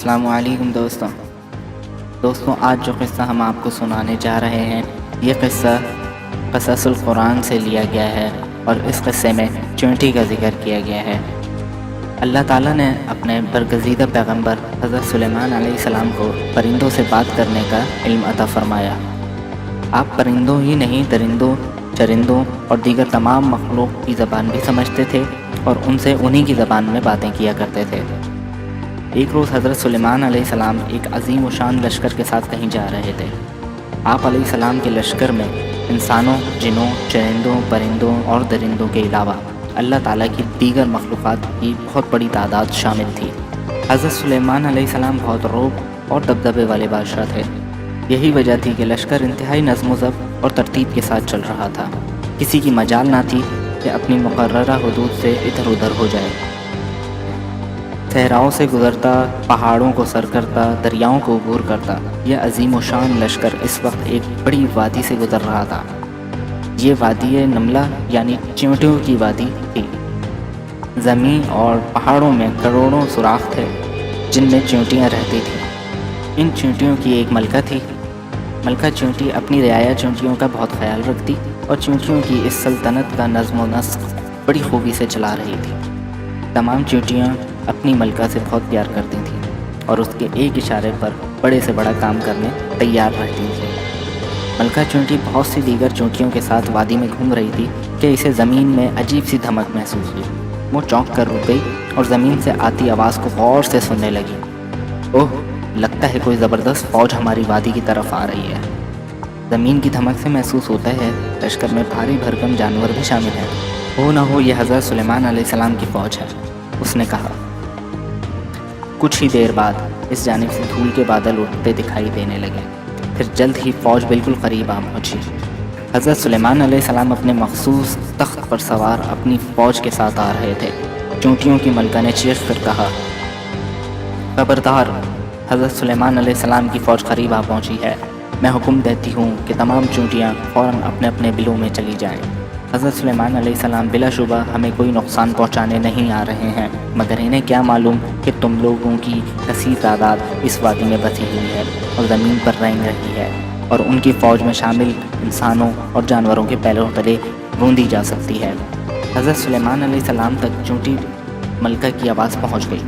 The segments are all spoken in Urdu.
السلام علیکم دوستوں آج جو قصہ ہم آپ کو سنانے جا رہے ہیں یہ قصہ قصص القرآن سے لیا گیا ہے اور اس قصے میں چونٹی کا ذکر کیا گیا ہے۔ اللہ تعالیٰ نے اپنے برگزیدہ پیغمبر حضرت سلیمان علیہ السلام کو پرندوں سے بات کرنے کا علم عطا فرمایا۔ آپ پرندوں ہی نہیں درندوں، چرندوں اور دیگر تمام مخلوق کی زبان بھی سمجھتے تھے اور ان سے انہی کی زبان میں باتیں کیا کرتے تھے۔ ایک روز حضرت سلیمان علیہ السلام ایک عظیم و شان لشکر کے ساتھ کہیں جا رہے تھے۔ آپ علیہ السلام کے لشکر میں انسانوں، جنوں، چرندوں، پرندوں اور درندوں کے علاوہ اللہ تعالیٰ کی دیگر مخلوقات کی بہت بڑی تعداد شامل تھی۔ حضرت سلیمان علیہ السلام بہت رعب اور دبدبے والے بادشاہ تھے۔ یہی وجہ تھی کہ لشکر انتہائی نظم و ضبط اور ترتیب کے ساتھ چل رہا تھا۔ کسی کی مجال نہ تھی کہ اپنی مقررہ حدود سے ادھر ادھر ہو جائے۔ صحراؤں سے گزرتا، پہاڑوں کو سر کرتا، دریاؤں کو عبور کرتا، یہ عظیم و شان لشکر اس وقت ایک بڑی وادی سے گزر رہا تھا۔ یہ وادی نملہ یعنی چیونٹیوں کی وادی تھی۔ زمین اور پہاڑوں میں کروڑوں سوراخ تھے جن میں چیونٹیاں رہتی تھیں۔ ان چیونٹیوں کی ایک ملکہ تھی۔ ملکہ چیونٹی اپنی رعایا چیونٹیوں کا بہت خیال رکھتی اور چیونٹیوں کی اس سلطنت کا نظم و نسق بڑی خوبی سے چلا رہی تھی۔ تمام چیونٹیاں اپنی ملکہ سے بہت پیار کرتی تھیں اور اس کے ایک اشارے پر بڑے سے بڑا کام کرنے تیار رہتی تھیں۔ ملکہ چیونٹی بہت سی دیگر چیونٹیوں کے ساتھ وادی میں گھوم رہی تھی کہ اسے زمین میں عجیب سی دھمک محسوس ہوئی۔ وہ چونک کر رک گئی اور زمین سے آتی آواز کو غور سے سننے لگی۔ اوہ، لگتا ہے کوئی زبردست فوج ہماری وادی کی طرف آ رہی ہے۔ زمین کی دھمک سے محسوس ہوتا ہے لشکر میں بھاری بھرکم جانور بھی شامل ہیں۔ ہو نہ ہو یہ حضرت سلیمان علیہ السلام کی فوج ہے، اس نے کہا۔ کچھ ہی دیر بعد اس جانب سے دھول کے بادل اٹھتے دکھائی دینے لگے، پھر جلد ہی فوج بالکل قریب آ پہنچی۔ حضرت سلیمان علیہ السلام اپنے مخصوص تخت پر سوار اپنی فوج کے ساتھ آ رہے تھے۔ چونٹیوں کی ملکہ نے چیخ کر کہا، خبردار، حضرت سلیمان علیہ السلام کی فوج قریب آ پہنچی ہے۔ میں حکم دیتی ہوں کہ تمام چونٹیاں فوراً اپنے اپنے بلوں میں چلی جائیں۔ حضرت سلیمان علیہ السلام بلا شبہ ہمیں کوئی نقصان پہنچانے نہیں آ رہے ہیں، مگر انہیں کیا معلوم کہ تم لوگوں کی کثیر تعداد اس وادی میں بسی ہوئی ہے اور زمین پر رینگ رہی ہے اور ان کی فوج میں شامل انسانوں اور جانوروں کے پیروں تلے روندی جا سکتی ہے۔ حضرت سلیمان علیہ السلام تک چونٹی ملکہ کی آواز پہنچ گئی۔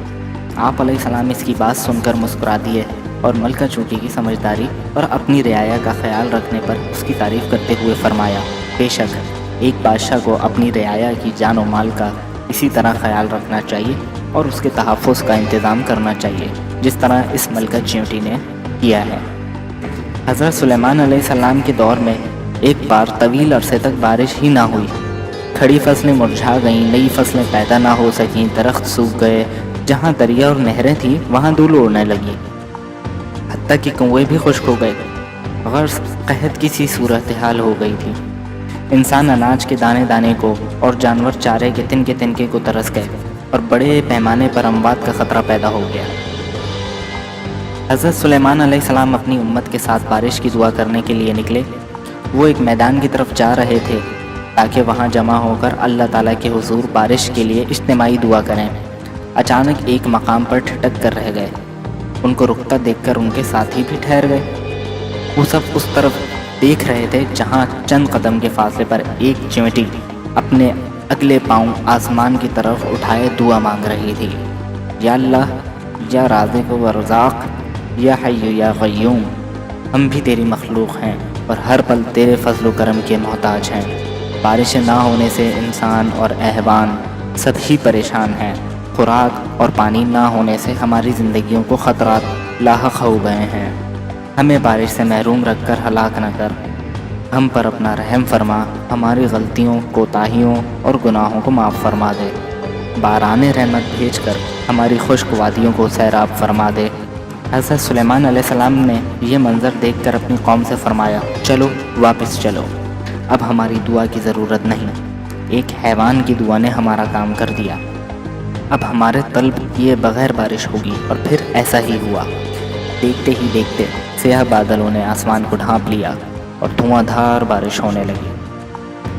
آپ علیہ السلام اس کی بات سن کر مسکرا دیے اور ملکہ چونٹی کی سمجھداری اور اپنی رعایا کا خیال رکھنے پر اس کی تعریف کرتے ہوئے فرمایا، بے شک ایک بادشاہ کو اپنی رعایا کی جان و مال کا اسی طرح خیال رکھنا چاہیے اور اس کے تحفظ کا انتظام کرنا چاہیے جس طرح اس ملکہ چیونٹی نے کیا ہے۔ حضرت سلیمان علیہ السلام کے دور میں ایک بار طویل عرصے تک بارش ہی نہ ہوئی۔ کھڑی فصلیں مرجھا گئیں، نئی فصلیں پیدا نہ ہو سکیں، درخت سوکھ گئے، جہاں دریا اور نہریں تھیں وہاں دھول اڑنے لگی، حتیٰ کہ کنویں بھی خشک ہو گئے۔ غرض قحط کی سی صورتحال ہو گئی تھی۔ انسان اناج کے دانے دانے کو اور جانور چارے کے تنکے کو ترس گئے اور بڑے پیمانے پر اموات کا خطرہ پیدا ہو گیا۔ حضرت سلیمان علیہ السلام اپنی امت کے ساتھ بارش کی دعا کرنے کے لیے نکلے۔ وہ ایک میدان کی طرف جا رہے تھے تاکہ وہاں جمع ہو کر اللہ تعالیٰ کے حضور بارش کے لیے اجتماعی دعا کریں۔ اچانک ایک مقام پر ٹھٹک کر رہ گئے۔ ان کو رکتا دیکھ کر ان کے ساتھی بھی ٹھہر گئے۔ وہ سب اس طرف دیکھ رہے تھے جہاں چند قدم کے فاصلے پر ایک چیونٹی اپنے اگلے پاؤں آسمان کی طرف اٹھائے دعا مانگ رہی تھی، یا اللہ، یا رازق و رزاق، یا حی یا قیوم، ہم بھی تیری مخلوق ہیں اور ہر پل تیرے فضل و کرم کے محتاج ہیں۔ بارشیں نہ ہونے سے انسان اور حیوان سب ہی پریشان ہیں۔ خوراک اور پانی نہ ہونے سے ہماری زندگیوں کو خطرات لاحق ہو گئے ہیں۔ ہمیں بارش سے محروم رکھ کر ہلاک نہ کر، ہم پر اپنا رحم فرما، ہماری غلطیوں، کوتاہیوں اور گناہوں کو معاف فرما دے۔ باران رحمت بھیج کر ہماری خشک وادیوں کو سیراب فرما دے۔ حضرت سلیمان علیہ السلام نے یہ منظر دیکھ کر اپنی قوم سے فرمایا، چلو واپس چلو، اب ہماری دعا کی ضرورت نہیں، ایک حیوان کی دعا نے ہمارا کام کر دیا۔ اب ہمارے طلب کیے بغیر بارش ہوگی۔ اور پھر ایسا ہی ہوا۔ دیکھتے ہی دیکھتے سیاہ بادلوں نے آسمان کو ڈھانپ لیا اور دھواں دھار بارش ہونے لگی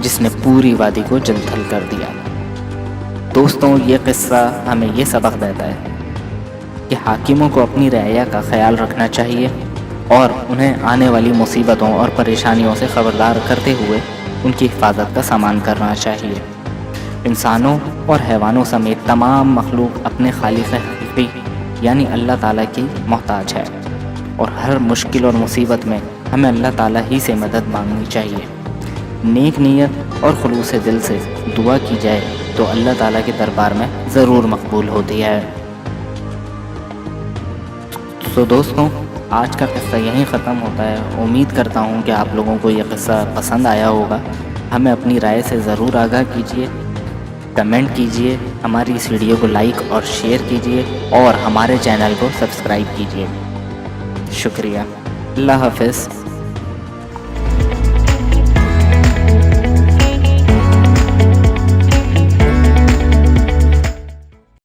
جس نے پوری وادی کو جل تھل کر دیا۔ دوستوں، یہ قصہ ہمیں یہ سبق دیتا ہے کہ حاکموں کو اپنی رعیہ کا خیال رکھنا چاہیے اور انہیں آنے والی مصیبتوں اور پریشانیوں سے خبردار کرتے ہوئے ان کی حفاظت کا سامان کرنا چاہیے۔ انسانوں اور حیوانوں سمیت تمام مخلوق اپنے خالق حقیقی یعنی اللہ تعالیٰ کی محتاج ہے، اور ہر مشکل اور مصیبت میں ہمیں اللہ تعالیٰ ہی سے مدد مانگنی چاہیے۔ نیک نیت اور خلوص دل سے دعا کی جائے تو اللہ تعالیٰ کے دربار میں ضرور مقبول ہوتی ہے۔ تو دوستوں، آج کا قصہ یہیں ختم ہوتا ہے۔ امید کرتا ہوں کہ آپ لوگوں کو یہ قصہ پسند آیا ہوگا۔ ہمیں اپنی رائے سے ضرور آگاہ کیجیے، کمنٹ کیجیے، ہماری اس ویڈیو کو لائک اور شیئر کیجیے اور ہمارے چینل کو سبسکرائب کیجیے۔ شکریہ۔ اللہ حافظ۔